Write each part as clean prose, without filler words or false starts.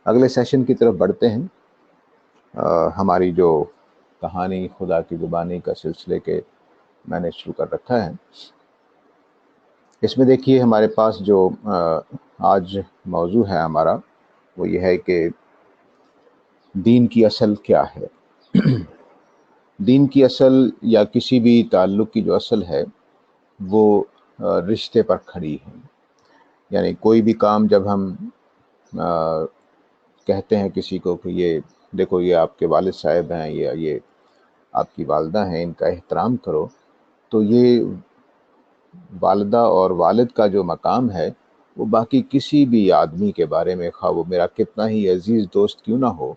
اگلے سیشن کی طرف بڑھتے ہیں۔ ہماری جو کہانی خدا کی زبانی کا سلسلے کے میں نے شروع کر رکھا ہے، اس میں دیکھیے ہمارے پاس جو آج موضوع ہے ہمارا، وہ یہ ہے کہ دین کی اصل کیا ہے۔ دین کی اصل یا کسی بھی تعلق کی جو اصل ہے وہ رشتے پر کھڑی ہے۔ یعنی کوئی بھی کام جب ہم کہتے ہیں کسی کو کہ یہ دیکھو یہ آپ کے والد صاحب ہیں یا یہ آپ کی والدہ ہیں، ان کا احترام کرو، تو یہ والدہ اور والد کا جو مقام ہے وہ باقی کسی بھی آدمی کے بارے میں، خواہ وہ میرا کتنا ہی عزیز دوست کیوں نہ ہو،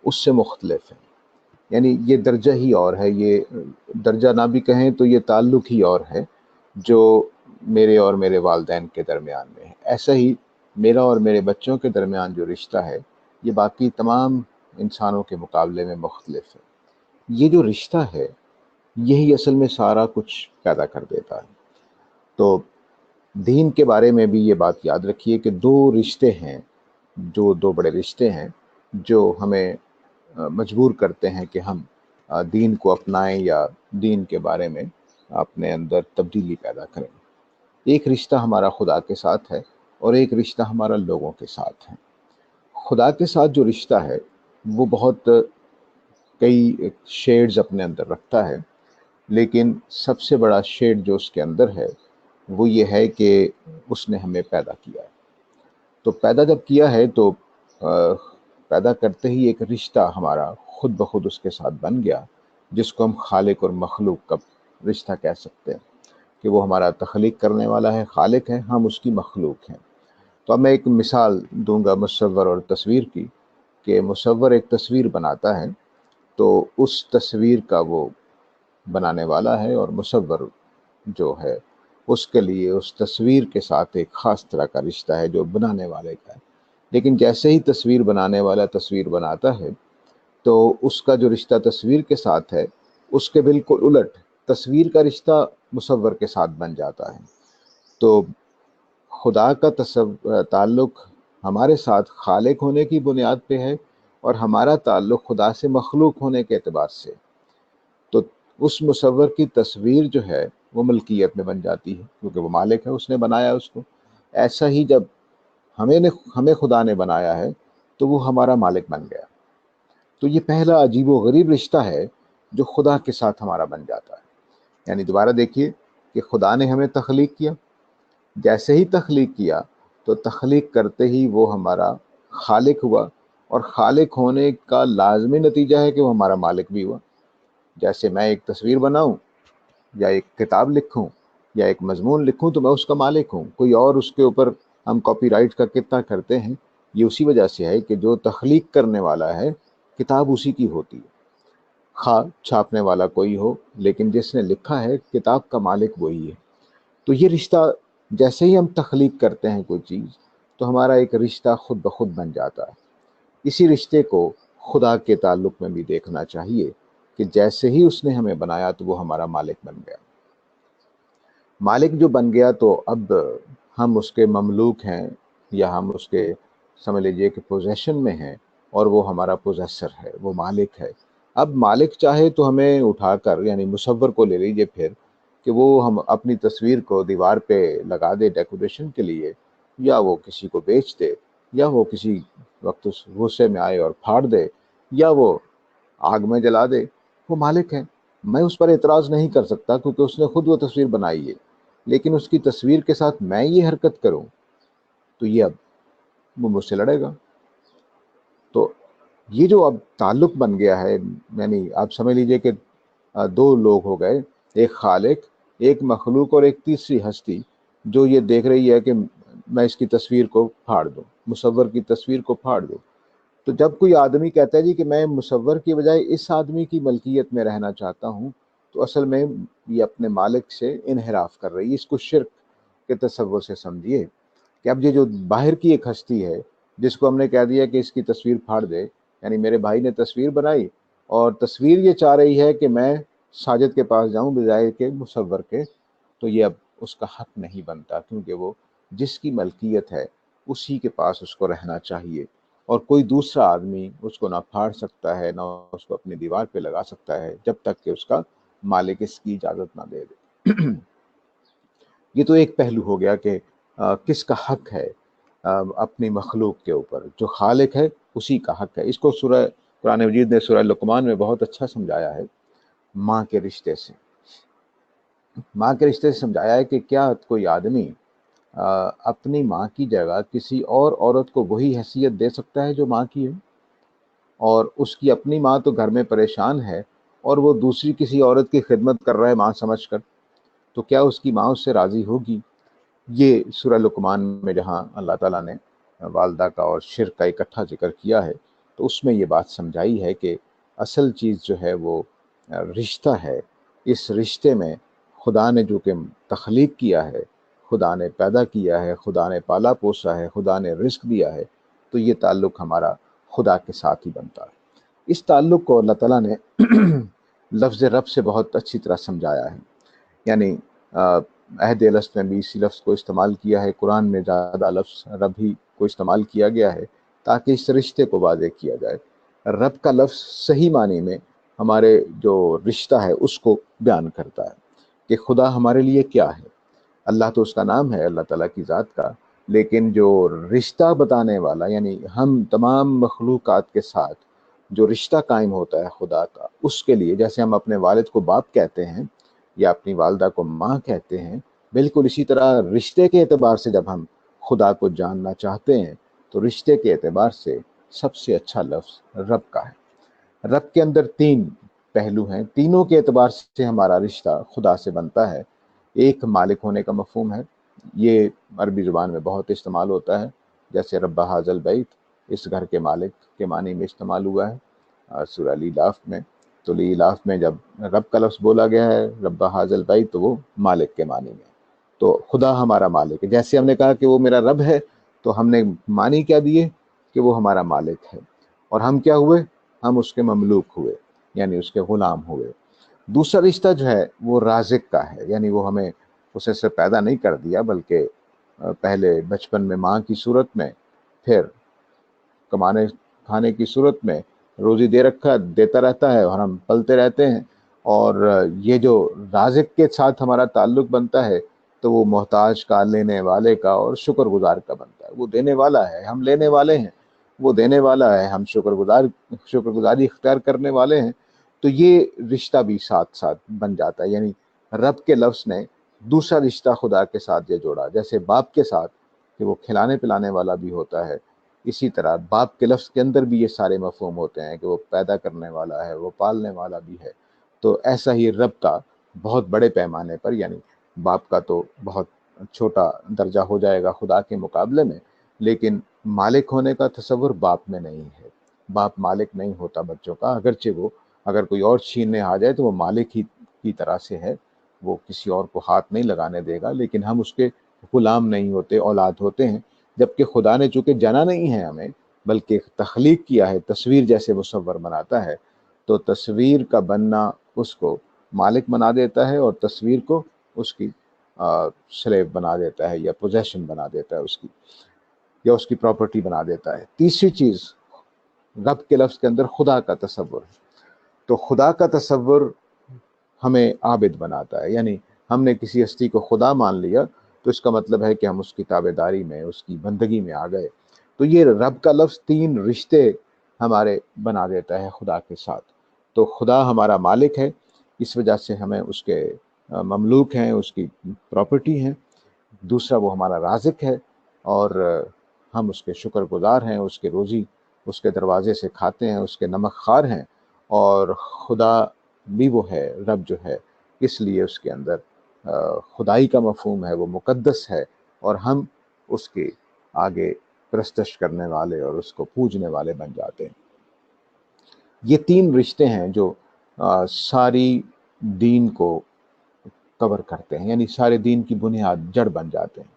اس سے مختلف ہے۔ یعنی یہ درجہ ہی اور ہے، یہ درجہ نہ بھی کہیں تو یہ تعلق ہی اور ہے جو میرے اور میرے والدین کے درمیان میں ہے۔ ایسا ہی میرا اور میرے بچوں کے درمیان جو رشتہ ہے یہ باقی تمام انسانوں کے مقابلے میں مختلف ہے۔ یہ جو رشتہ ہے یہی اصل میں سارا کچھ پیدا کر دیتا ہے۔ تو دین کے بارے میں بھی یہ بات یاد رکھیے کہ دو رشتے ہیں، جو دو بڑے رشتے ہیں جو ہمیں مجبور کرتے ہیں کہ ہم دین کو اپنائیں یا دین کے بارے میں اپنے اندر تبدیلی پیدا کریں۔ ایک رشتہ ہمارا خدا کے ساتھ ہے اور ایک رشتہ ہمارا لوگوں کے ساتھ ہے۔ خدا کے ساتھ جو رشتہ ہے وہ بہت کئی شیڈز اپنے اندر رکھتا ہے، لیکن سب سے بڑا شیڈ جو اس کے اندر ہے وہ یہ ہے کہ اس نے ہمیں پیدا کیا ہے۔ تو پیدا جب کیا ہے تو پیدا کرتے ہی ایک رشتہ ہمارا خود بخود اس کے ساتھ بن گیا، جس کو ہم خالق اور مخلوق کا رشتہ کہہ سکتے ہیں، کہ وہ ہمارا تخلیق کرنے والا ہے، خالق ہے، ہم اس کی مخلوق ہیں۔ تو اب میں ایک مثال دوں گا مصور اور تصویر کی، کہ مصور ایک تصویر بناتا ہے تو اس تصویر کا وہ بنانے والا ہے، اور مصور جو ہے اس کے لیے اس تصویر کے ساتھ ایک خاص طرح کا رشتہ ہے جو بنانے والے کا ہے۔ لیکن جیسے ہی تصویر بنانے والا تصویر بناتا ہے تو اس کا جو رشتہ تصویر کے ساتھ ہے اس کے بالکل الٹ تصویر کا رشتہ مصور کے ساتھ بن جاتا ہے۔ تو خدا کا تعلق ہمارے ساتھ خالق ہونے کی بنیاد پہ ہے، اور ہمارا تعلق خدا سے مخلوق ہونے کے اعتبار سے۔ تو اس مصور کی تصویر جو ہے وہ ملکیت میں بن جاتی ہے، کیونکہ وہ مالک ہے، اس نے بنایا اس کو۔ ایسا ہی جب ہمیں خدا نے بنایا ہے تو وہ ہمارا مالک بن گیا۔ تو یہ پہلا عجیب و غریب رشتہ ہے جو خدا کے ساتھ ہمارا بن جاتا ہے۔ یعنی دوبارہ دیکھیے کہ خدا نے ہمیں تخلیق کیا، جیسے ہی تخلیق کیا تو تخلیق کرتے ہی وہ ہمارا خالق ہوا، اور خالق ہونے کا لازمی نتیجہ ہے کہ وہ ہمارا مالک بھی ہوا۔ جیسے میں ایک تصویر بناؤں یا ایک کتاب لکھوں یا ایک مضمون لکھوں تو میں اس کا مالک ہوں، کوئی اور اس کے اوپر ہم کاپی رائٹ کا کتنا کرتے ہیں، یہ اسی وجہ سے ہے کہ جو تخلیق کرنے والا ہے کتاب اسی کی ہوتی ہے، خواہ چھاپنے والا کوئی ہو، لیکن جس نے لکھا ہے کتاب کا مالک وہی ہے۔ تو یہ رشتہ جیسے ہی ہم تخلیق کرتے ہیں کوئی چیز تو ہمارا ایک رشتہ خود بخود بن جاتا ہے۔ اسی رشتے کو خدا کے تعلق میں بھی دیکھنا چاہیے کہ جیسے ہی اس نے ہمیں بنایا تو وہ ہمارا مالک بن گیا۔ مالک جو بن گیا تو اب ہم اس کے مملوک ہیں، یا ہم اس کے سمجھ لیجئے کہ پوزیشن میں ہیں، اور وہ ہمارا پوزیسر ہے، وہ مالک ہے۔ اب مالک چاہے تو ہمیں اٹھا کر، یعنی مصور کو لے لیجئے پھر، کہ وہ ہم اپنی تصویر کو دیوار پہ لگا دے ڈیکوریشن کے لیے، یا وہ کسی کو بیچ دے، یا وہ کسی وقت اس غصے میں آئے اور پھاڑ دے، یا وہ آگ میں جلا دے، وہ مالک ہے۔ میں اس پر اعتراض نہیں کر سکتا کیونکہ اس نے خود وہ تصویر بنائی ہے، لیکن اس کی تصویر کے ساتھ میں یہ حرکت کروں تو یہ اب وہ مجھ سے لڑے گا۔ تو یہ جو اب تعلق بن گیا ہے، یعنی آپ سمجھ لیجئے کہ دو لوگ ہو گئے، ایک خالق، ایک مخلوق، اور ایک تیسری ہستی جو یہ دیکھ رہی ہے کہ میں اس کی تصویر کو پھاڑ دوں، مصور کی تصویر کو پھاڑ دوں۔ تو جب کوئی آدمی کہتا ہے جی کہ میں مصور کی بجائے اس آدمی کی ملکیت میں رہنا چاہتا ہوں، تو اصل میں یہ اپنے مالک سے انحراف کر رہی ہے۔ اس کو شرک کے تصور سے سمجھیے کہ اب یہ جو باہر کی ایک ہستی ہے جس کو ہم نے کہہ دیا کہ اس کی تصویر پھاڑ دے، یعنی میرے بھائی نے تصویر بنائی اور تصویر یہ چاہ رہی ہے کہ میں ساجد کے پاس جاؤں بجائے کہ مصور کے، تو یہ اب اس کا حق نہیں بنتا، کیونکہ وہ جس کی ملکیت ہے اسی کے پاس اس کو رہنا چاہیے، اور کوئی دوسرا آدمی اس کو نہ پھاڑ سکتا ہے، نہ اس کو اپنی دیوار پہ لگا سکتا ہے، جب تک کہ اس کا مالک اس کی اجازت نہ دے دے۔ یہ تو ایک پہلو ہو گیا کہ کس کا حق ہے اپنی مخلوق کے اوپر، جو خالق ہے اسی کا حق ہے۔ اس کو سورہ قرآن مجید نے سورہ لقمان میں بہت اچھا سمجھایا ہے، ماں کے رشتے سے۔ ماں کے رشتے سے سمجھایا ہے کہ کیا کوئی آدمی اپنی ماں کی جگہ کسی اور عورت کو وہی حیثیت دے سکتا ہے جو ماں کی ہے؟ اور اس کی اپنی ماں تو گھر میں پریشان ہے اور وہ دوسری کسی عورت کی خدمت کر رہا ہے ماں سمجھ کر، تو کیا اس کی ماں اس سے راضی ہوگی؟ یہ سورہ لقمان میں جہاں اللہ تعالیٰ نے والدہ کا اور شرک کا اکٹھا ذکر کیا ہے، تو اس میں یہ بات سمجھائی ہے کہ اصل چیز جو ہے وہ رشتہ ہے۔ اس رشتے میں خدا نے جو کہ تخلیق کیا ہے، خدا نے پیدا کیا ہے، خدا نے پالا پوسا ہے، خدا نے رزق دیا ہے، تو یہ تعلق ہمارا خدا کے ساتھ ہی بنتا ہے۔ اس تعلق کو اللہ تعالیٰ نے لفظ رب سے بہت اچھی طرح سمجھایا ہے، یعنی عہد الست میں بھی اسی لفظ کو استعمال کیا ہے، قرآن میں زیادہ لفظ رب ہی کو استعمال کیا گیا ہے تاکہ اس رشتے کو واضح کیا جائے۔ رب کا لفظ صحیح معنی میں ہمارے جو رشتہ ہے اس کو بیان کرتا ہے کہ خدا ہمارے لیے کیا ہے۔ اللہ تو اس کا نام ہے، اللہ تعالیٰ کی ذات کا، لیکن جو رشتہ بتانے والا، یعنی ہم تمام مخلوقات کے ساتھ جو رشتہ قائم ہوتا ہے خدا کا، اس کے لیے جیسے ہم اپنے والد کو باپ کہتے ہیں یا اپنی والدہ کو ماں کہتے ہیں، بالکل اسی طرح رشتے کے اعتبار سے جب ہم خدا کو جاننا چاہتے ہیں تو رشتے کے اعتبار سے سب سے اچھا لفظ رب کا ہے۔ رب کے اندر تین پہلو ہیں، تینوں کے اعتبار سے ہمارا رشتہ خدا سے بنتا ہے۔ ایک مالک ہونے کا مفہوم ہے، یہ عربی زبان میں بہت استعمال ہوتا ہے، جیسے رب ھذا البیت، اس گھر کے مالک کے معنی میں استعمال ہوا ہے سورہ لیلاف میں۔ تو لیلاف میں جب رب کا لفظ بولا گیا ہے رب ھذا البیت، تو وہ مالک کے معنی میں، تو خدا ہمارا مالک ہے۔ جیسے ہم نے کہا کہ وہ میرا رب ہے، تو ہم نے معنی کیا دیے کہ وہ ہمارا مالک ہے، اور ہم کیا ہوئے؟ ہم اس کے مملوک ہوئے، یعنی اس کے غلام ہوئے۔ دوسرا رشتہ جو ہے وہ رازق کا ہے، یعنی وہ ہمیں اسے سے پیدا نہیں کر دیا، بلکہ پہلے بچپن میں ماں کی صورت میں، پھر کمانے کھانے کی صورت میں روزی دے رکھا دیتا رہتا ہے اور ہم پلتے رہتے ہیں۔ اور یہ جو رازق کے ساتھ ہمارا تعلق بنتا ہے تو وہ محتاج کا، لینے والے کا اور شکر گزار کا بنتا ہے۔ وہ دینے والا ہے، ہم لینے والے ہیں، وہ دینے والا ہے، ہم شکر گزاری اختیار کرنے والے ہیں۔ تو یہ رشتہ بھی ساتھ ساتھ بن جاتا ہے، یعنی رب کے لفظ نے دوسرا رشتہ خدا کے ساتھ یہ جوڑا، جیسے باپ کے ساتھ کہ وہ کھلانے پلانے والا بھی ہوتا ہے، اسی طرح باپ کے لفظ کے اندر بھی یہ سارے مفہوم ہوتے ہیں کہ وہ پیدا کرنے والا ہے، وہ پالنے والا بھی ہے۔ تو ایسا ہی رب کا بہت بڑے پیمانے پر، یعنی باپ کا تو بہت چھوٹا درجہ ہو جائے گا خدا کے مقابلے میں، لیکن مالک ہونے کا تصور باپ میں نہیں ہے۔ باپ مالک نہیں ہوتا بچوں کا، اگرچہ وہ اگر کوئی اور چھیننے آ جائے تو وہ مالک ہی کی طرح سے ہے، وہ کسی اور کو ہاتھ نہیں لگانے دے گا، لیکن ہم اس کے غلام نہیں ہوتے، اولاد ہوتے ہیں۔ جبکہ خدا نے چونکہ جنا نہیں ہے ہمیں، بلکہ تخلیق کیا ہے، تصویر جیسے مصور بناتا ہے، تو تصویر کا بننا اس کو مالک بنا دیتا ہے اور تصویر کو اس کی سلیو بنا دیتا ہے یا پوزیشن بنا دیتا ہے اس کی، یا اس کی پراپرٹی بنا دیتا ہے۔ تیسری چیز رب کے لفظ کے اندر خدا کا تصور ہے، تو خدا کا تصور ہمیں عابد بناتا ہے، یعنی ہم نے کسی ہستی کو خدا مان لیا تو اس کا مطلب ہے کہ ہم اس کی تابع داری میں، اس کی بندگی میں آ گئے۔ تو یہ رب کا لفظ تین رشتے ہمارے بنا دیتا ہے خدا کے ساتھ۔ تو خدا ہمارا مالک ہے، اس وجہ سے ہمیں اس کے مملوک ہیں، اس کی پراپرٹی ہیں۔ دوسرا وہ ہمارا رازق ہے اور ہم اس کے شکر گزار ہیں، اس کے روزی اس کے دروازے سے کھاتے ہیں، اس کے نمک خوار ہیں۔ اور خدا بھی وہ ہے، رب جو ہے، اس لیے اس کے اندر خدائی کا مفہوم ہے، وہ مقدس ہے، اور ہم اس کے آگے پرستش کرنے والے اور اس کو پوجنے والے بن جاتے ہیں۔ یہ تین رشتے ہیں جو ساری دین کو کور کرتے ہیں، یعنی سارے دین کی بنیاد، جڑ بن جاتے ہیں۔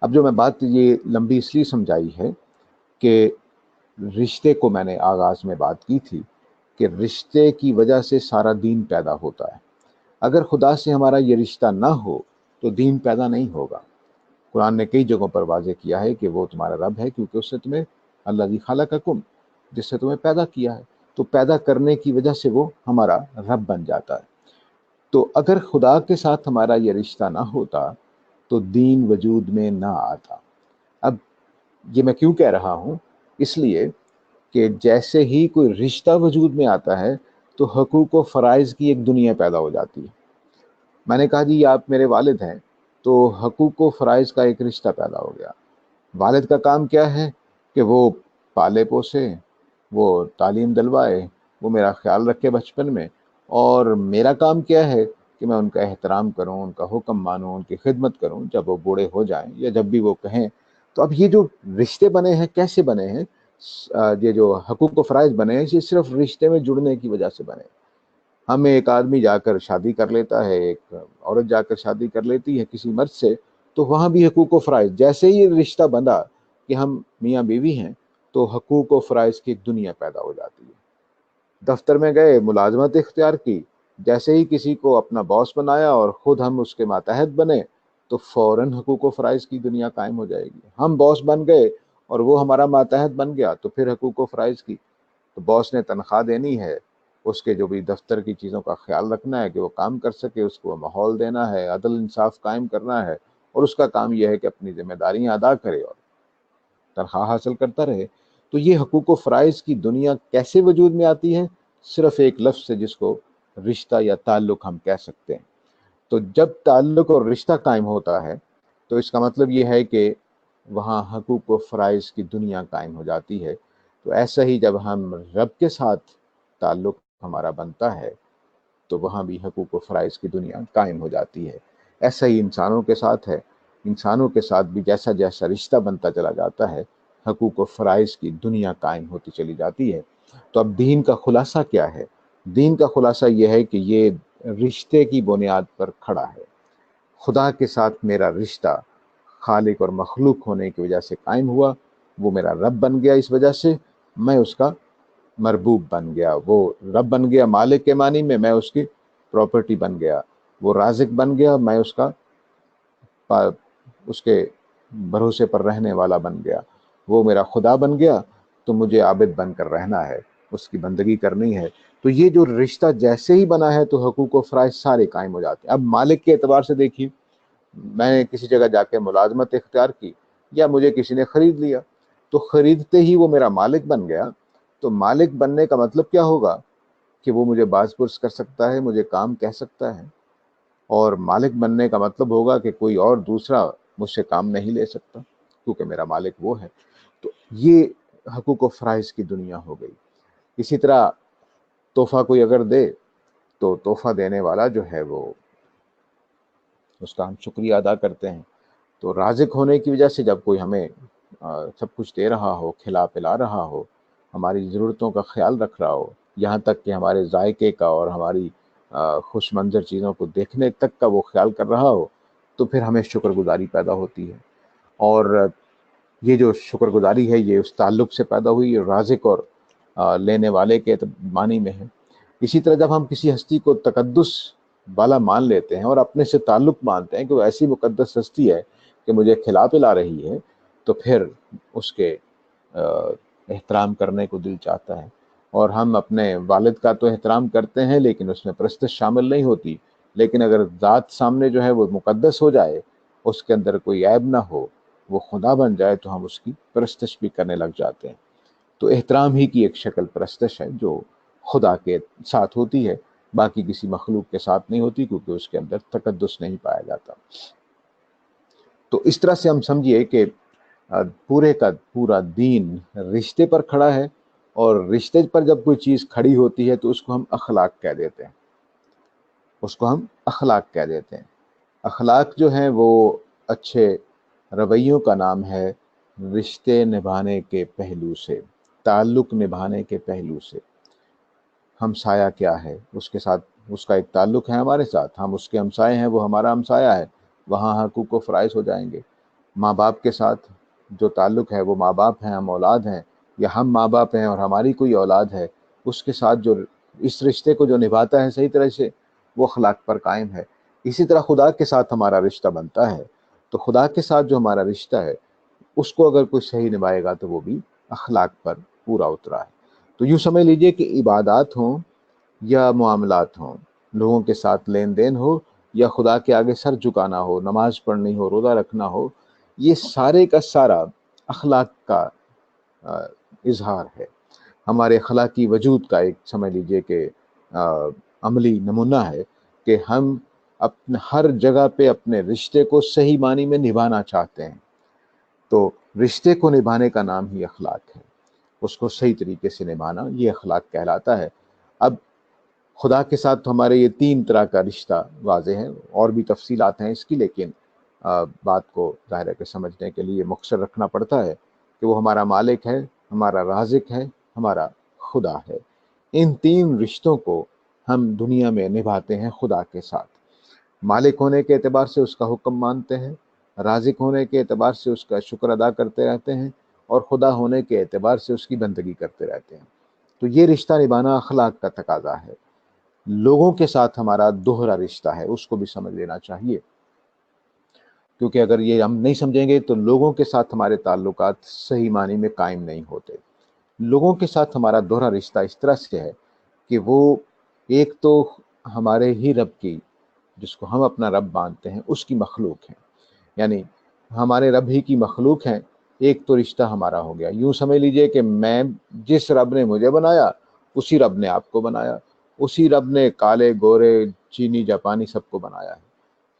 اب جو میں بات یہ لمبی اس لیے سمجھائی ہے کہ رشتے کو میں نے آغاز میں بات کی تھی کہ رشتے کی وجہ سے سارا دین پیدا ہوتا ہے۔ اگر خدا سے ہمارا یہ رشتہ نہ ہو تو دین پیدا نہیں ہوگا۔ قرآن نے کئی جگہوں پر واضح کیا ہے کہ وہ تمہارا رب ہے کیونکہ اس نے تمہیں الذی خلقکم، جس سے تمہیں پیدا کیا ہے، تو پیدا کرنے کی وجہ سے وہ ہمارا رب بن جاتا ہے۔ تو اگر خدا کے ساتھ ہمارا یہ رشتہ نہ ہوتا تو دین وجود میں نہ آتا۔ اب یہ میں کیوں کہہ رہا ہوں؟ اس لیے کہ جیسے ہی کوئی رشتہ وجود میں آتا ہے تو حقوق و فرائض کی ایک دنیا پیدا ہو جاتی ہے۔ میں نے کہا جی آپ میرے والد ہیں، تو حقوق و فرائض کا ایک رشتہ پیدا ہو گیا۔ والد کا کام کیا ہے کہ وہ پالے پوسے، وہ تعلیم دلوائے، وہ میرا خیال رکھے بچپن میں، اور میرا کام کیا ہے کہ میں ان کا احترام کروں، ان کا حکم مانوں، ان کی خدمت کروں جب وہ بوڑھے ہو جائیں یا جب بھی وہ کہیں۔ تو اب یہ جو رشتے بنے ہیں کیسے بنے ہیں؟ یہ جو حقوق و فرائض بنے ہیں یہ صرف رشتے میں جڑنے کی وجہ سے بنے۔ ہمیں ایک آدمی جا کر شادی کر لیتا ہے، ایک عورت جا کر شادی کر لیتی ہے کسی مرد سے، تو وہاں بھی حقوق و فرائض، جیسے ہی رشتہ بندھا کہ ہم میاں بیوی ہیں تو حقوق و فرائض کی ایک دنیا پیدا ہو جاتی ہے۔ دفتر میں گئے، ملازمت اختیار کی، جیسے ہی کسی کو اپنا باس بنایا اور خود ہم اس کے ماتحت بنے تو فوراً حقوق و فرائض کی دنیا قائم ہو جائے گی۔ ہم باس بن گئے اور وہ ہمارا ماتحت بن گیا تو پھر حقوق و فرائض کی، تو باس نے تنخواہ دینی ہے، اس کے جو بھی دفتر کی چیزوں کا خیال رکھنا ہے کہ وہ کام کر سکے، اس کو ماحول دینا ہے، عدل انصاف قائم کرنا ہے، اور اس کا کام یہ ہے کہ اپنی ذمہ داریاں ادا کرے اور تنخواہ حاصل کرتا رہے۔ تو یہ حقوق و فرائض کی دنیا کیسے وجود میں آتی ہے؟ صرف ایک لفظ سے، جس کو رشتہ یا تعلق ہم کہہ سکتے ہیں۔ تو جب تعلق اور رشتہ قائم ہوتا ہے تو اس کا مطلب یہ ہے کہ وہاں حقوق و فرائض کی دنیا قائم ہو جاتی ہے۔ تو ایسا ہی جب ہم رب کے ساتھ تعلق ہمارا بنتا ہے تو وہاں بھی حقوق و فرائض کی دنیا قائم ہو جاتی ہے۔ ایسا ہی انسانوں کے ساتھ ہے، انسانوں کے ساتھ بھی جیسا جیسا رشتہ بنتا چلا جاتا ہے حقوق و فرائض کی دنیا قائم ہوتی چلی جاتی ہے۔ تو اب دین کا خلاصہ کیا ہے؟ دین کا خلاصہ یہ ہے کہ یہ رشتے کی بنیاد پر کھڑا ہے۔ خدا کے ساتھ میرا رشتہ خالق اور مخلوق ہونے کی وجہ سے قائم ہوا، وہ میرا رب بن گیا، اس وجہ سے میں اس کا مربوب بن گیا۔ وہ رب بن گیا مالک کے معنی میں اس کی پراپرٹی بن گیا۔ وہ رازق بن گیا، میں اس کے بھروسے پر رہنے والا بن گیا۔ وہ میرا خدا بن گیا تو مجھے عابد بن کر رہنا ہے، اس کی بندگی کرنی ہے۔ تو یہ جو رشتہ جیسے ہی بنا ہے تو حقوق و فرائض سارے قائم ہو جاتے ہیں۔ اب مالک کے اعتبار سے دیکھیے، میں نے کسی جگہ جا کے ملازمت اختیار کی یا مجھے کسی نے خرید لیا، تو خریدتے ہی وہ میرا مالک بن گیا۔ تو مالک بننے کا مطلب کیا ہوگا کہ وہ مجھے باز پرس کر سکتا ہے، مجھے کام کہہ سکتا ہے، اور مالک بننے کا مطلب ہوگا کہ کوئی اور دوسرا مجھ سے کام نہیں لے سکتا کیونکہ میرا مالک وہ ہے۔ تو یہ حقوق و فرائض کی دنیا ہو گئی۔ اسی طرح تحفہ کوئی اگر دے تو تحفہ دینے والا جو ہے وہ اس کا ہم شکریہ ادا کرتے ہیں۔ تو رازق ہونے کی وجہ سے جب کوئی ہمیں سب کچھ دے رہا ہو، کھلا پلا رہا ہو، ہماری ضرورتوں کا خیال رکھ رہا ہو، یہاں تک کہ ہمارے ذائقے کا اور ہماری خوش منظر چیزوں کو دیکھنے تک کا وہ خیال کر رہا ہو، تو پھر ہمیں شکر گزاری پیدا ہوتی ہے۔ اور یہ جو شکر گزاری ہے یہ اس تعلق سے پیدا ہوئی، رازق اور لینے والے کے معنی میں ہے۔ اسی طرح جب ہم کسی ہستی کو تقدس والا مان لیتے ہیں اور اپنے سے تعلق مانتے ہیں کہ وہ ایسی مقدس ہستی ہے کہ مجھے کھلا پلا رہی ہے، تو پھر اس کے احترام کرنے کو دل چاہتا ہے۔ اور ہم اپنے والد کا تو احترام کرتے ہیں لیکن اس میں پرستش شامل نہیں ہوتی، لیکن اگر ذات سامنے جو ہے وہ مقدس ہو جائے، اس کے اندر کوئی عیب نہ ہو، وہ خدا بن جائے، تو ہم اس کی پرستش بھی کرنے لگ جاتے ہیں۔ تو احترام ہی کی ایک شکل پرستش ہے جو خدا کے ساتھ ہوتی ہے، باقی کسی مخلوق کے ساتھ نہیں ہوتی، کیونکہ اس کے اندر تقدس نہیں پایا جاتا۔ تو اس طرح سے ہم سمجھیے کہ پورے کا پورا دین رشتے پر کھڑا ہے، اور رشتے پر جب کوئی چیز کھڑی ہوتی ہے تو اس کو ہم اخلاق کہہ دیتے ہیں، اس کو ہم اخلاق کہہ دیتے ہیں۔ اخلاق جو ہیں وہ اچھے رویوں کا نام ہے، رشتے نبھانے کے پہلو سے، تعلق نبھانے کے پہلو سے۔ ہمسایہ کیا ہے؟ اس کے ساتھ اس کا ایک تعلق ہے ہمارے ساتھ، ہم اس کے ہمسائے ہیں، وہ ہمارا ہمسایہ ہے، وہاں حقوق و فرائض ہو جائیں گے۔ ماں باپ کے ساتھ جو تعلق ہے، وہ ماں باپ ہیں، ہم اولاد ہیں، یا ہم ماں باپ ہیں اور ہماری کوئی اولاد ہے، اس کے ساتھ جو اس رشتے کو جو نبھاتا ہے صحیح طرح سے، وہ اخلاق پر قائم ہے۔ اسی طرح خدا کے ساتھ ہمارا رشتہ بنتا ہے، تو خدا کے ساتھ جو ہمارا رشتہ ہے اس کو اگر کوئی صحیح نبھائے گا تو وہ بھی اخلاق پر پورا اترا ہے۔ تو یوں سمجھ لیجئے کہ عبادات ہوں یا معاملات ہوں، لوگوں کے ساتھ لین دین ہو یا خدا کے آگے سر جھکانا ہو، نماز پڑھنی ہو، روزہ رکھنا ہو، یہ سارے کا سارا اخلاق کا آ، اظہار ہے، ہمارے اخلاقی وجود کا ایک سمجھ لیجئے کہ عملی نمونہ ہے کہ ہم اپنے ہر جگہ پہ اپنے رشتے کو صحیح معنی میں نبھانا چاہتے ہیں۔ تو رشتے کو نبھانے کا نام ہی اخلاق ہے، اس کو صحیح طریقے سے نبھانا یہ اخلاق کہلاتا ہے۔ اب خدا کے ساتھ تو ہمارے یہ تین طرح کا رشتہ واضح ہے، اور بھی تفصیلات ہیں اس کی، لیکن بات کو ظاہر ہے کہ سمجھنے کے لیے مختصر رکھنا پڑتا ہے کہ وہ ہمارا مالک ہے، ہمارا رازق ہے، ہمارا خدا ہے۔ ان تین رشتوں کو ہم دنیا میں نبھاتے ہیں خدا کے ساتھ۔ مالک ہونے کے اعتبار سے اس کا حکم مانتے ہیں، رازق ہونے کے اعتبار سے اس کا شکر ادا کرتے رہتے ہیں، اور خدا ہونے کے اعتبار سے اس کی بندگی کرتے رہتے ہیں۔ تو یہ رشتہ نبھانا اخلاق کا تقاضا ہے۔ لوگوں کے ساتھ ہمارا دوہرا رشتہ ہے، اس کو بھی سمجھ لینا چاہیے، کیونکہ اگر یہ ہم نہیں سمجھیں گے تو لوگوں کے ساتھ ہمارے تعلقات صحیح معنی میں قائم نہیں ہوتے۔ لوگوں کے ساتھ ہمارا دوہرا رشتہ اس طرح سے ہے کہ وہ ایک تو ہمارے ہی رب کی، جس کو ہم اپنا رب مانتے ہیں، اس کی مخلوق ہیں، یعنی ہمارے رب ہی کی مخلوق ہیں۔ ایک تو رشتہ ہمارا ہو گیا، یوں سمجھ لیجئے کہ میں جس رب نے مجھے بنایا اسی رب نے آپ کو بنایا، اسی رب نے کالے گورے چینی جاپانی سب کو بنایا ہے۔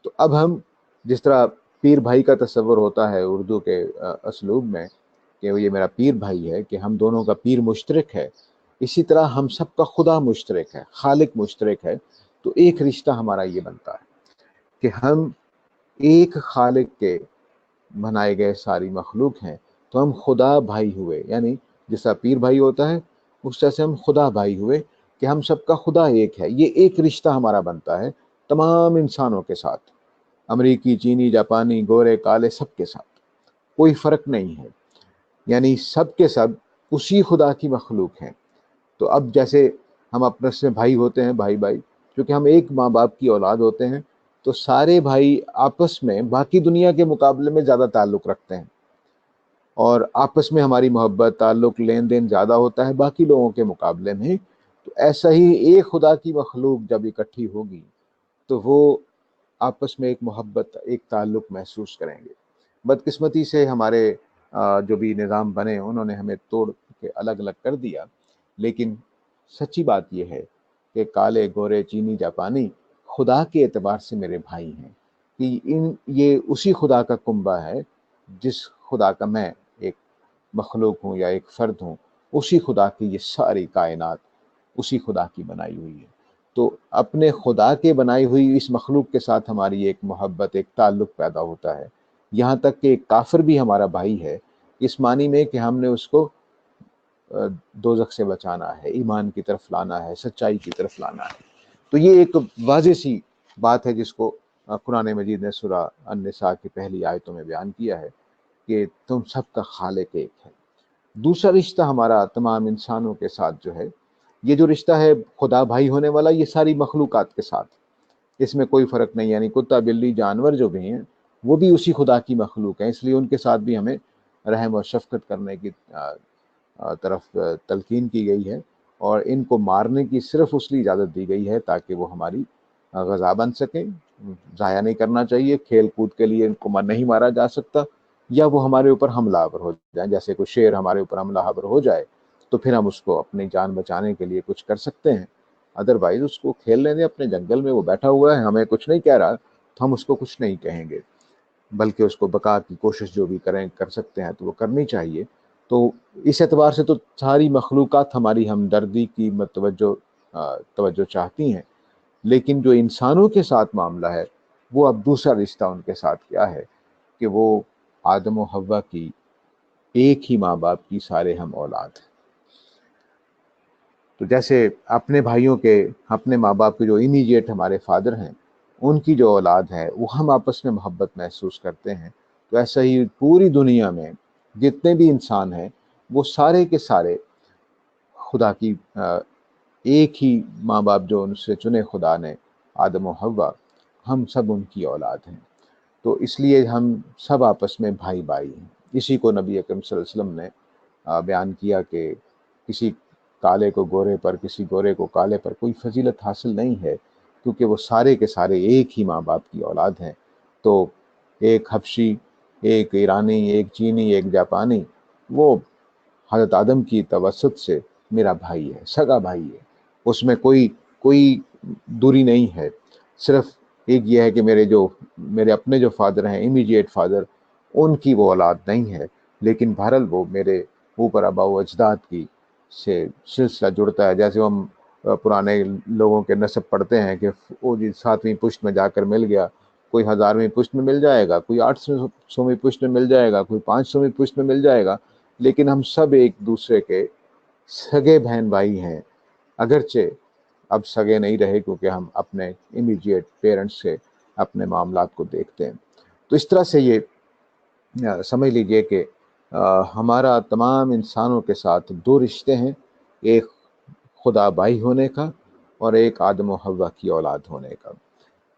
تو اب ہم جس طرح پیر بھائی کا تصور ہوتا ہے اردو کے اسلوب میں کہ یہ میرا پیر بھائی ہے، کہ ہم دونوں کا پیر مشترک ہے، اسی طرح ہم سب کا خدا مشترک ہے، خالق مشترک ہے۔ تو ایک رشتہ ہمارا یہ بنتا ہے کہ ہم ایک خالق کے بنائے گئے ساری مخلوق ہیں، تو ہم خدا بھائی ہوئے، یعنی جیسا پیر بھائی ہوتا ہے اس طرح سے ہم خدا بھائی ہوئے کہ ہم سب کا خدا ایک ہے۔ یہ ایک رشتہ ہمارا بنتا ہے تمام انسانوں کے ساتھ، امریکی، چینی، جاپانی، گورے، کالے، سب کے ساتھ کوئی فرق نہیں ہے، یعنی سب کے سب اسی خدا کی مخلوق ہیں۔ تو اب جیسے ہم اپنے میں بھائی ہوتے ہیں، بھائی بھائی، کیونکہ ہم ایک ماں باپ کی اولاد ہوتے ہیں، تو سارے بھائی آپس میں باقی دنیا کے مقابلے میں زیادہ تعلق رکھتے ہیں، اور آپس میں ہماری محبت، تعلق، لین دین زیادہ ہوتا ہے باقی لوگوں کے مقابلے میں۔ تو ایسا ہی ایک خدا کی مخلوق جب اکٹھی ہوگی تو وہ آپس میں ایک محبت، ایک تعلق محسوس کریں گے۔ بدقسمتی سے ہمارے جو بھی نظام بنے انہوں نے ہمیں توڑ کے الگ الگ کر دیا، لیکن سچی بات یہ ہے کہ کالے گورے چینی جاپانی خدا کے اعتبار سے میرے بھائی ہیں، کہ یہ اسی خدا کا کنبہ ہے، جس خدا کا میں ایک مخلوق ہوں یا ایک فرد ہوں، اسی خدا کی یہ ساری کائنات اسی خدا کی بنائی ہوئی ہے۔ تو اپنے خدا کے بنائی ہوئی اس مخلوق کے ساتھ ہماری ایک محبت، ایک تعلق پیدا ہوتا ہے، یہاں تک کہ ایک کافر بھی ہمارا بھائی ہے، اس معنی میں کہ ہم نے اس کو دوزخ سے بچانا ہے، ایمان کی طرف لانا ہے، سچائی کی طرف لانا ہے۔ تو یہ ایک واضح سی بات ہے جس کو قرآن مجید نے سورہ النساء کی پہلی آیتوں میں بیان کیا ہے کہ تم سب کا خالق ایک ہے۔ دوسرا رشتہ ہمارا تمام انسانوں کے ساتھ جو ہے، یہ جو رشتہ ہے خدا بھائی ہونے والا، یہ ساری مخلوقات کے ساتھ، اس میں کوئی فرق نہیں، یعنی کتا بلی جانور جو بھی ہیں وہ بھی اسی خدا کی مخلوق ہیں، اس لیے ان کے ساتھ بھی ہمیں رحم و شفقت کرنے کی طرف تلقین کی گئی ہے، اور ان کو مارنے کی صرف اس لیے اجازت دی گئی ہے تاکہ وہ ہماری غذا بن سکیں۔ ضائع نہیں کرنا چاہیے، کھیل کود کے لیے ان کو نہیں مارا جا سکتا، یا وہ ہمارے اوپر حملہ آور ہو جائیں، جیسے کوئی شیر ہمارے اوپر حملہ آور ہو جائے تو پھر ہم اس کو اپنی جان بچانے کے لیے کچھ کر سکتے ہیں، ادروائز اس کو کھیلنے دیں اپنے جنگل میں، وہ بیٹھا ہوا ہے ہمیں کچھ نہیں کہہ رہا تو ہم اس کو کچھ نہیں کہیں گے، بلکہ اس کو بقا کی کوشش جو بھی کر سکتے ہیں تو وہ کرنی چاہیے۔ تو اس اعتبار سے تو ساری مخلوقات ہماری ہمدردی کی توجہ چاہتی ہیں، لیکن جو انسانوں کے ساتھ معاملہ ہے وہ اب دوسرا رشتہ ان کے ساتھ کیا ہے کہ وہ آدم و حوا کی ایک ہی ماں باپ کی سارے ہم اولاد ہیں۔ تو جیسے اپنے بھائیوں کے، اپنے ماں باپ کے جو امیجیٹ ہمارے فادر ہیں، ان کی جو اولاد ہے وہ ہم آپس میں محبت محسوس کرتے ہیں، تو ایسا ہی پوری دنیا میں جتنے بھی انسان ہیں وہ سارے کے سارے خدا کی ایک ہی ماں باپ جو ان سے چنے خدا نے، آدم و حوا، ہم سب ان کی اولاد ہیں۔ تو اس لیے ہم سب آپس میں بھائی بھائی ہیں۔ اسی کو نبی اکرم صلی اللہ علیہ وسلم نے بیان کیا کہ کسی کالے کو گورے پر، کسی گورے کو کالے پر کوئی فضیلت حاصل نہیں ہے، کیونکہ وہ سارے کے سارے ایک ہی ماں باپ کی اولاد ہیں۔ تو ایک حبشی، ایک ایرانی، ایک چینی، ایک جاپانی، وہ حضرت آدم کی توسط سے میرا بھائی ہے، سگا بھائی ہے، اس میں کوئی دوری نہیں ہے۔ صرف ایک یہ ہے کہ میرے اپنے جو فادر ہیں، امیڈیٹ فادر، ان کی وہ اولاد نہیں ہے، لیکن بہرحال وہ میرے اوپر آبا و اجداد کی سے سلسلہ جڑتا ہے۔ جیسے ہم پرانے لوگوں کے نسب پڑھتے ہیں کہ وہ جی 7ویں پشت میں جا کر مل گیا، کوئی 1000ویں پشت میں مل جائے گا، کوئی 800ویں پشت میں مل جائے گا، کوئی 500ویں پشت میں مل جائے گا، لیکن ہم سب ایک دوسرے کے سگے بہن بھائی ہیں، اگرچہ اب سگے نہیں رہے کیونکہ ہم اپنے امیڈیٹ پیرنٹس سے اپنے معاملات کو دیکھتے ہیں۔ تو اس طرح سے یہ سمجھ لیجئے کہ ہمارا تمام انسانوں کے ساتھ دو رشتے ہیں، ایک خدا بھائی ہونے کا اور ایک آدم و حوا کی اولاد ہونے کا۔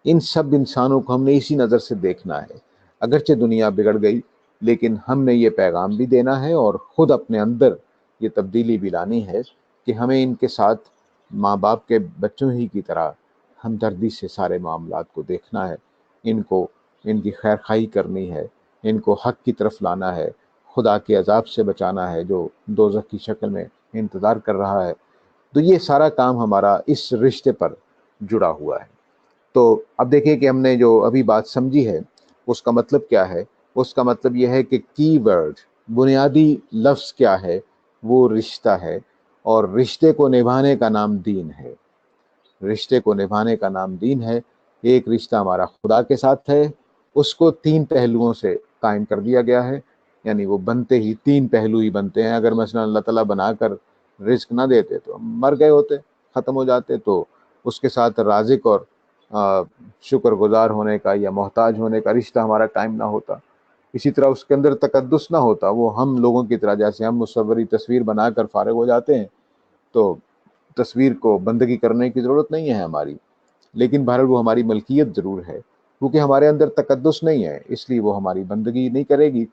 ان سب انسانوں کو ہم نے اسی نظر سے دیکھنا ہے۔ اگرچہ دنیا بگڑ گئی، لیکن ہم نے یہ پیغام بھی دینا ہے اور خود اپنے اندر یہ تبدیلی بھی لانی ہے کہ ہمیں ان کے ساتھ ماں باپ کے بچوں ہی کی طرح ہمدردی سے سارے معاملات کو دیکھنا ہے، ان کی خیر خواہی کرنی ہے، ان کو حق کی طرف لانا ہے، خدا کے عذاب سے بچانا ہے جو دوزخ کی شکل میں انتظار کر رہا ہے۔ تو یہ سارا کام ہمارا اس رشتے پر جڑا ہوا ہے۔ تو اب دیکھیں کہ ہم نے جو ابھی بات سمجھی ہے اس کا مطلب کیا ہے۔ اس کا مطلب یہ ہے کہ کی ورڈ، بنیادی لفظ کیا ہے، وہ رشتہ ہے، اور رشتے کو نبھانے کا نام دین ہے۔ رشتے کو نبھانے کا نام دین ہے۔ ایک رشتہ ہمارا خدا کے ساتھ ہے، اس کو 3 پہلوؤں سے قائم کر دیا گیا ہے، یعنی وہ بنتے ہی 3 پہلو ہی بنتے ہیں۔ اگر مثلا اللہ تعالیٰ بنا کر رزق نہ دیتے تو ہم مر گئے ہوتے، ختم ہو جاتے، تو اس کے ساتھ رازق اور شکر گزار ہونے کا یا محتاج ہونے کا رشتہ ہمارا قائم نہ ہوتا۔ اسی طرح اس کے اندر تقدس نہ ہوتا، وہ ہم لوگوں کی طرح جیسے ہم مصوری تصویر بنا کر فارغ ہو جاتے ہیں، تو تصویر کو بندگی کرنے کی ضرورت نہیں ہے ہماری، لیکن بہرحال وہ ہماری ملکیت ضرور ہے، کیونکہ ہمارے اندر تقدس نہیں ہے، اس لیے وہ ہماری بندگی نہیں کرے گی۔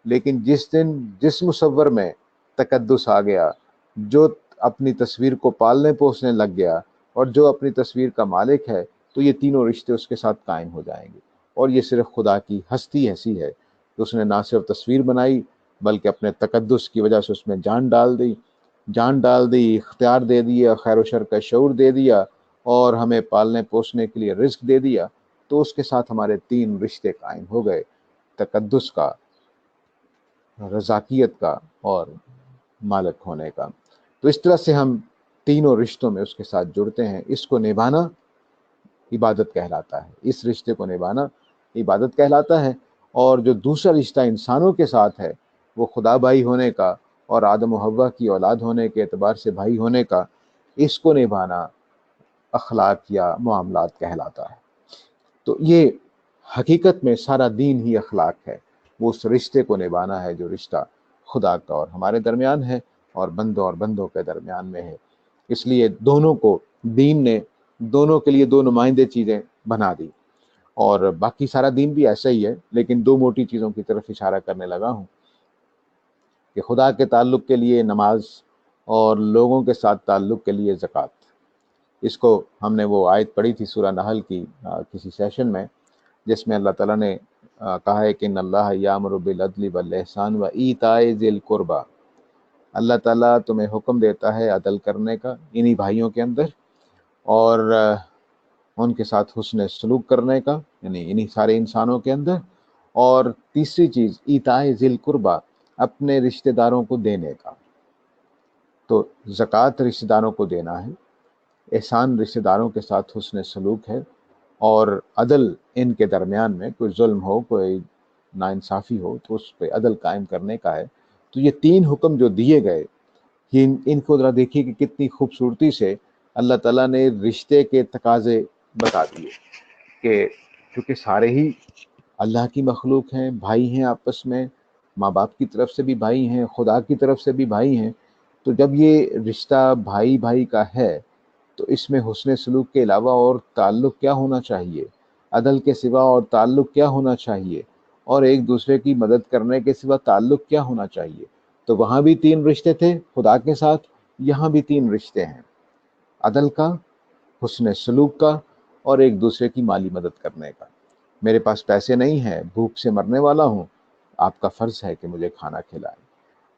لیکن جس دن جس مصور میں تقدس آ گیا، جو اپنی تصویر کو پالنے پوسنے لگ گیا اور جو اپنی تصویر کا مالک ہے، تو یہ تینوں رشتے اس کے ساتھ قائم ہو جائیں گے۔ اور یہ صرف خدا کی ہستی ایسی ہے کہ اس نے نہ صرف تصویر بنائی بلکہ اپنے تقدس کی وجہ سے اس میں جان ڈال دی، اختیار دے دیا، خیر و شر کا شعور دے دیا، اور ہمیں پالنے پوسنے کے لیے رزق دے دیا۔ تو اس کے ساتھ ہمارے 3 رشتے قائم ہو گئے، تقدس کا، رضاکیت کا اور مالک ہونے کا۔ تو اس طرح سے ہم تینوں رشتوں میں اس کے ساتھ جڑتے ہیں۔ اس کو نبھانا عبادت کہلاتا ہے، اس رشتے کو نبھانا عبادت کہلاتا ہے۔ اور جو دوسرا رشتہ انسانوں کے ساتھ ہے، وہ خدا بھائی ہونے کا اور آدم و حوا کی اولاد ہونے کے اعتبار سے بھائی ہونے کا، اس کو نبھانا اخلاق یا معاملات کہلاتا ہے۔ تو یہ حقیقت میں سارا دین ہی اخلاق ہے، وہ اس رشتے کو نبھانا ہے جو رشتہ خدا کا اور ہمارے درمیان ہے اور بندوں کے درمیان میں ہے۔ اس لیے دونوں کو دین نے دونوں کے لیے 2 نمائندے چیزیں بنا دی، اور باقی سارا دین بھی ایسا ہی ہے، لیکن 2 موٹی چیزوں کی طرف اشارہ کرنے لگا ہوں کہ خدا کے تعلق کے لیے نماز اور لوگوں کے ساتھ تعلق کے لیے زکوٰۃ۔ اس کو ہم نے وہ آیت پڑھی تھی سورہ نحل کی کسی سیشن میں، جس میں اللہ تعالیٰ نے کہا ہے کہ ان اللہ یامر بالعدل والاحسان وایتاء ذی القربی، اللہ تعالیٰ تمہیں حکم دیتا ہے عدل کرنے کا انہی بھائیوں کے اندر، اور ان کے ساتھ حسن سلوک کرنے کا، یعنی انہی سارے انسانوں کے اندر، اور تیسری چیز ایتاء ذی القربی، اپنے رشتہ داروں کو دینے کا۔ تو زکوٰۃ رشتہ داروں کو دینا ہے، احسان رشتہ داروں کے ساتھ حسن سلوک ہے، اور عدل ان کے درمیان میں کوئی ظلم ہو، کوئی ناانصافی ہو تو اس پہ عدل قائم کرنے کا ہے۔ تو یہ 3 حکم جو دیے گئے، ان کو ذرا دیکھیے کہ کتنی خوبصورتی سے اللہ تعالیٰ نے رشتے کے تقاضے بتا دیے، کہ چونکہ سارے ہی اللہ کی مخلوق ہیں، بھائی ہیں آپس میں، ماں باپ کی طرف سے بھی بھائی ہیں، خدا کی طرف سے بھی بھائی ہیں، تو جب یہ رشتہ بھائی بھائی کا ہے تو اس میں حسن سلوک کے علاوہ اور تعلق کیا ہونا چاہیے، عدل کے سوا اور تعلق کیا ہونا چاہیے، اور ایک دوسرے کی مدد کرنے کے سوا تعلق کیا ہونا چاہیے۔ تو وہاں بھی 3 رشتے تھے خدا کے ساتھ، یہاں بھی 3 رشتے ہیں، عدل کا، حسن سلوک کا، اور ایک دوسرے کی مالی مدد کرنے کا۔ میرے پاس پیسے نہیں ہیں، بھوک سے مرنے والا ہوں، آپ کا فرض ہے کہ مجھے کھانا کھلائیں۔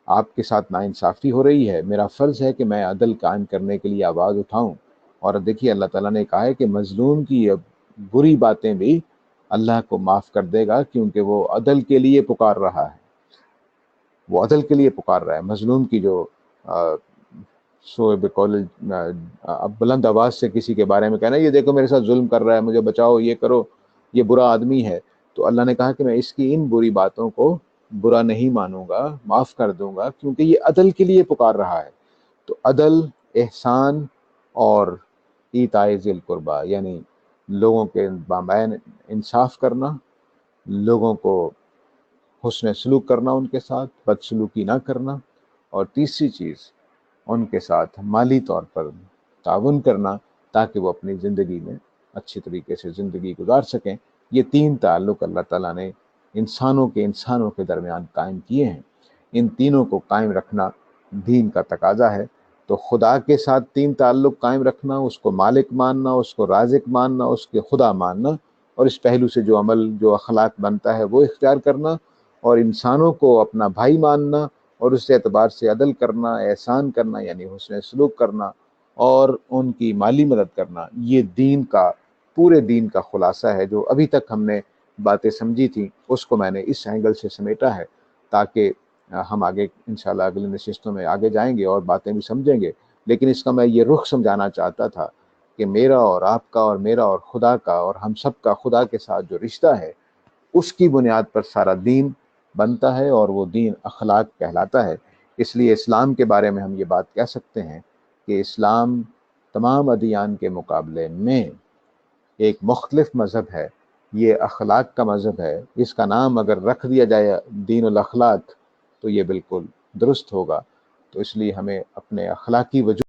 آپ کے ساتھ ناانصافی ہو رہی ہے، میرا فرض ہے کہ میں عدل قائم کرنے کے لیے آواز اٹھاؤں۔ اور دیکھیے اللہ تعالیٰ نے کہا ہے کہ مظلوم کی یہ بری باتیں بھی اللہ کو معاف کر دے گا، کیونکہ وہ عدل کے لیے پکار رہا ہے، وہ عدل کے لیے پکار رہا ہے۔ مظلوم کی جو سو بقول اب بلند آواز سے کسی کے بارے میں کہنا یہ دیکھو میرے ساتھ ظلم کر رہا ہے، مجھے بچاؤ، یہ کرو، یہ برا آدمی ہے، تو اللہ نے کہا کہ میں اس کی ان بری باتوں کو برا نہیں مانوں گا، معاف کر دوں گا، کیونکہ یہ عدل کے لیے پکار رہا ہے۔ تو عدل، احسان اور ایتاء ذی القربیٰ، یعنی لوگوں کے مابین انصاف کرنا، لوگوں کو حسن سلوک کرنا، ان کے ساتھ بدسلوکی نہ کرنا، اور تیسری چیز ان کے ساتھ مالی طور پر تعاون کرنا تاکہ وہ اپنی زندگی میں اچھی طریقے سے زندگی گزار سکیں۔ یہ 3 تعلق اللہ تعالیٰ نے انسانوں کے درمیان قائم کیے ہیں۔ ان تینوں کو قائم رکھنا دین کا تقاضا ہے۔ تو خدا کے ساتھ 3 تعلق قائم رکھنا، اس کو مالک ماننا، اس کو رازق ماننا، اس کے خدا ماننا، اور اس پہلو سے جو عمل، جو اخلاق بنتا ہے وہ اختیار کرنا، اور انسانوں کو اپنا بھائی ماننا، اور اس اعتبار سے عدل کرنا، احسان کرنا یعنی حسن سلوک کرنا، اور ان کی مالی مدد کرنا، یہ دین کا، پورے دین کا خلاصہ ہے۔ جو ابھی تک ہم نے باتیں سمجھی تھیں اس کو میں نے اس اینگل سے سمیٹا ہے، تاکہ ہم آگے انشاءاللہ اگلی نشستوں میں آگے جائیں گے اور باتیں بھی سمجھیں گے۔ لیکن اس کا میں یہ رخ سمجھانا چاہتا تھا کہ میرا اور آپ کا اور میرا اور خدا کا اور ہم سب کا خدا کے ساتھ جو رشتہ ہے، اس کی بنیاد پر سارا دین بنتا ہے، اور وہ دین اخلاق کہلاتا ہے۔ اس لیے اسلام کے بارے میں ہم یہ بات کہہ سکتے ہیں کہ اسلام تمام ادیان کے مقابلے میں ایک مختلف مذہب ہے، یہ اخلاق کا مذہب ہے۔ اس کا نام اگر رکھ دیا جائے دین الاخلاق تو یہ بالکل درست ہوگا۔ تو اس لیے ہمیں اپنے اخلاقی وجود